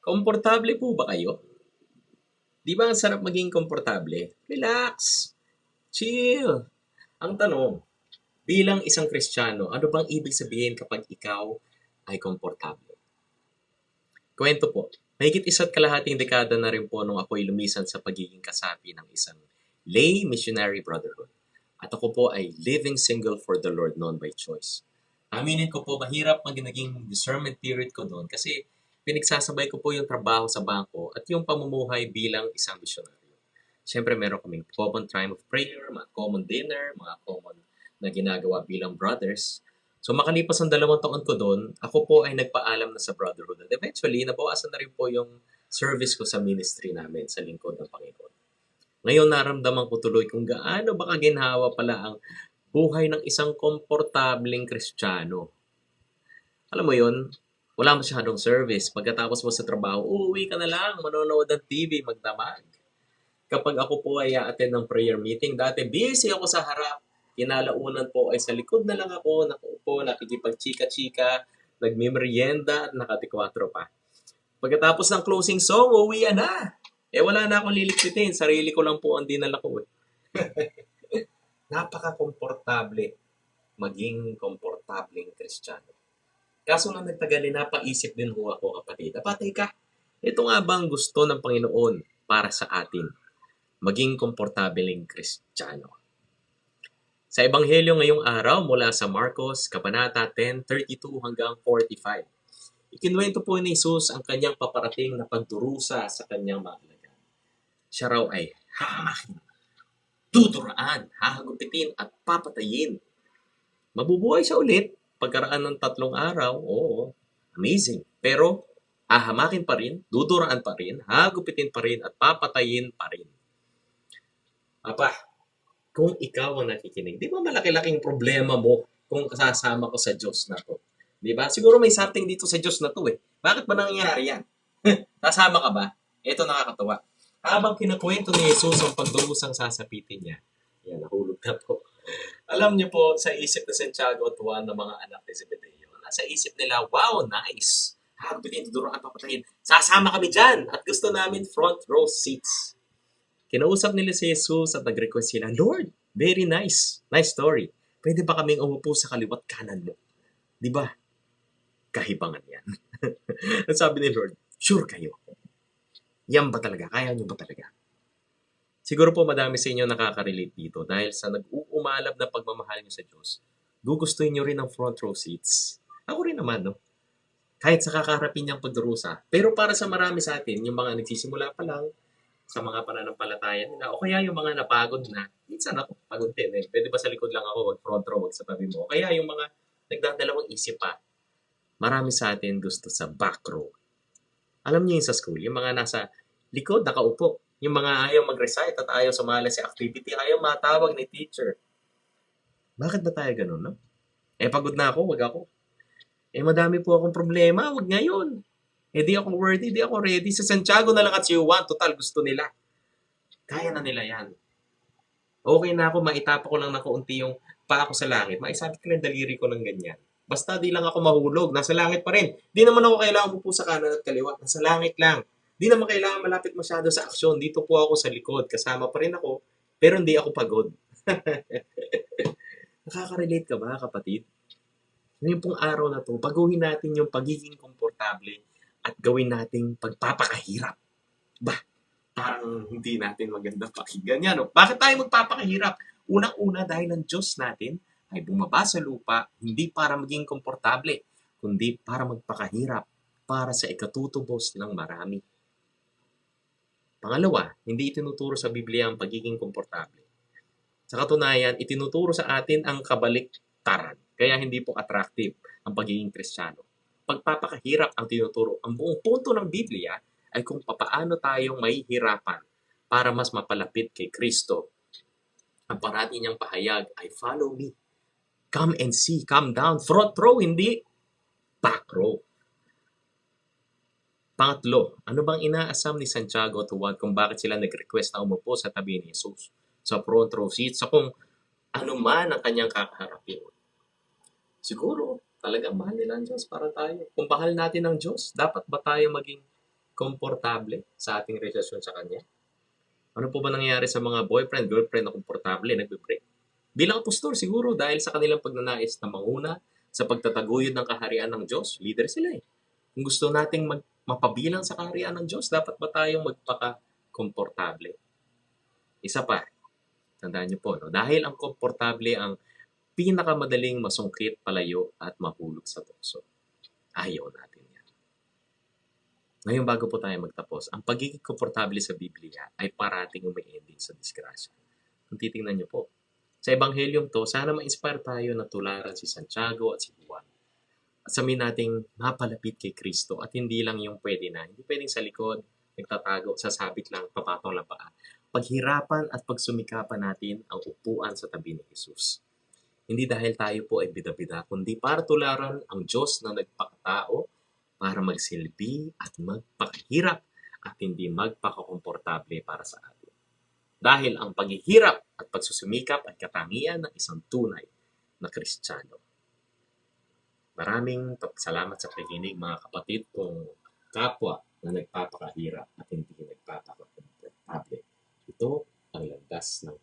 Komportable po ba kayo? Di ba ang sarap maging komportable? Relax. Chill. Ang tanong, bilang isang Kristiyano, ano bang ibig sabihin kapag ikaw ay komportable? Kwento po, mahigit 1.5 dekada na rin po nung ako'y lumisan sa pagiging kasapi ng isang lay missionary brotherhood. At ako po ay living single for the Lord known by choice. Aminin ko po, mahirap naging discernment period ko doon kasi pinagsasabay ko po yung trabaho sa bangko at yung pamumuhay bilang isang misyonaryo. Siyempre, meron kaming common time of prayer, mga common dinner, mga common na ginagawa bilang brothers. So makalipas ang 2 taon ko doon, ako po ay nagpaalam na sa brotherhood. At eventually, nabawasan na rin po yung service ko sa ministry namin sa lingkod ng Panginoon. Ngayon naramdaman ko tuloy kung gaano ba kaginhawa pala ang buhay ng isang komportableng Kristiyano. Alam mo yon, wala masyadong service. Pagkatapos mo sa trabaho, uuwi ka na lang, manonood ng TV, magdamag. Kapag ako po ay attend ng prayer meeting, dati busy ako sa harap. Kinalaunan po ay sa likod na lang ako, nakaupo, nakikipagchika-chika, nagmimerienda at nakatikwatro pa. Pagkatapos ng closing song, uuwi na. Wala na akong lilikpitin. Sarili ko lang po ang dinala ko. Napaka-komportable maging komportableng Kristiyano. Kaso lang nagtagali, napaisip din ho ako, kapatid. Teka, ito nga ba ang gusto ng Panginoon para sa atin? Maging komportableng Kristiyano. Sa Ebanghelyo ngayong araw mula sa Marcos, Kabanata 10:32 hanggang 45. Ikinuwento po ni Jesus ang kanyang paparating na pagdurusa sa kanyang mga alagad. Siya raw ay hahamakin, tuturaan, hahagupitin at papatayin. Mabubuhay siya ulit pagkaraan ng 3 araw. Oo, amazing. Pero hahamakin pa rin, duduraan pa rin, hagupitin pa rin at papatayin pa rin. Aba, kung ikaw ang nakikinig, di ba malaki-laking problema mo kung kasasama ko sa Diyos na to? Di ba? Siguro may something dito sa Diyos na to eh. Bakit ba nangyayari yan? Kasama ka ba? Ito nakakatawa. Habang kinakwento ni Jesus ang pagdurusang sasapitin niya, yan, nahulog na po. Alam niyo po, sa isip ni Santiago at Juan ng mga anak ni Zebedeo, nasa isip nila, wow, nice. Hagupitin, duduruan, papatayin. Sasama kami dyan at gusto namin front row seats. Kinausap nila si Jesus at nag-request sila, Lord, very nice. Nice story. Pwede ba kaming umupo sa kaliwat kanan mo? Di ba? Kahibangan yan. At sabi ni Lord, sure kayo. Yan ba talaga? Kaya nyo ba talaga? Siguro po madami sa inyo nakaka-relate dito dahil sa nag-uumalab na pagmamahal nyo sa Diyos, gugustuhin nyo rin ang front row seats. Ako rin naman, no? Kahit sa kakaharapin niyang pagdurusa. Pero para sa marami sa atin, yung mga nagsisimula pa lang, sa mga pananampalataya nila, o kaya yung mga napagod na, minsan ako pagod din eh. Pwede ba sa likod lang ako, wag front row, wag sa tabi mo. O kaya yung mga nagdadalawang isip pa, marami sa atin gusto sa back row. Alam niyo yung sa school, yung mga nasa likod, nakaupo. Yung mga ayaw mag-recite at ayaw sumali sa activity, ayaw matawag ni teacher. Bakit ba tayo ganun, no? Pagod na ako, wag ako. Madami po akong problema, wag ngayon. Di ako worthy, di ako ready. Sa Santiago na lang at si Juan, total gusto nila. Kaya na nila yan. Okay na ako, maitapa ko lang ng kaunti yung paa ko sa langit. Maisabit ko lang daliri ko ng ganyan. Basta di lang ako mahulog, nasa langit pa rin. Di naman ako kailangan upo sa kanan at kaliwa, nasa langit lang. Di naman kailangan malapit masyado sa aksyon. Dito po ako sa likod, kasama pa rin ako, pero hindi ako pagod. Nakaka-relate ka ba, kapatid? Ngayon pong araw na to, baguhin natin yung pagiging komportable at gawin nating pagpapakahirap. Parang hindi natin maganda pakinggan yan. No? Bakit tayo magpapakahirap? Unang-una dahil ang Diyos natin ay bumaba sa lupa, hindi para maging komportable, kundi para magpakahirap, para sa ikatutubos ng marami. Pangalawa, hindi itinuturo sa Biblia ang pagiging komportable. Sa katunayan, itinuturo sa atin ang kabaliktaran. Kaya hindi po attractive ang pagiging Kristiyano. Pagpapakahirap ang tinuturo. Ang buong punto ng Biblia ay kung papaano tayong mahihirapan para mas mapalapit kay Kristo. Ang parati niyang pahayag ay follow me. Come and see. Come down. Front row, hindi back row. Pangatlo, ano bang inaasam ni Santiago at Juan kung bakit sila nag-request na umupo sa tabi ni Jesus sa front row seat sa kung ano man ang kanyang kakaharapin? Siguro, talagang mahal nila ang Diyos para tayo. Kung mahal natin ang Diyos, dapat ba tayo maging komportable sa ating relasyon sa Kanya? Ano po ba nangyayari sa mga boyfriend, girlfriend na komportable, nagbe-break? Bilang apostol siguro dahil sa kanilang pagnanais na manguna sa pagtataguyod ng kaharian ng Diyos, leader sila eh. Kung gusto nating mapabilang sa kaharian ng Diyos, dapat ba tayong magpaka-komportable? Isa pa, tandaan niyo po, no? Dahil ang komportable ang pinakamadaling masungkit, palayo at mahulog sa tukso. Ayaw natin yan. Ngayon bago po tayo magtapos, ang pagiging komportable sa Biblia ay parating umi-ending sa disgrasya. Kung titingnan niyo po, sa Ebanghelyong to, sana ma-inspire tayo na tularan si Santiago at si Juan. At sabihin nating mapalapit kay Kristo at hindi lang yung pwede na. Hindi pwedeng sa likod, nagtatago, sasabit lang, papatong lang paa. Paghirapan at pagsumikapan natin ang upuan sa tabi ni Jesus. Hindi dahil tayo po ay bida-bida, kundi para tularan ang Diyos na nagpakatao para magsilbi at magpakahirap at hindi magpakakomportable para sa atin. Dahil ang paghihirap at pagsusumikap ay katangian ng isang tunay na Kristiyano. Maraming salamat sa pakikinig mga kapatid kong kapwa na nagpapakahirap at hindi nagpapakakomportable. Ito ang landas ng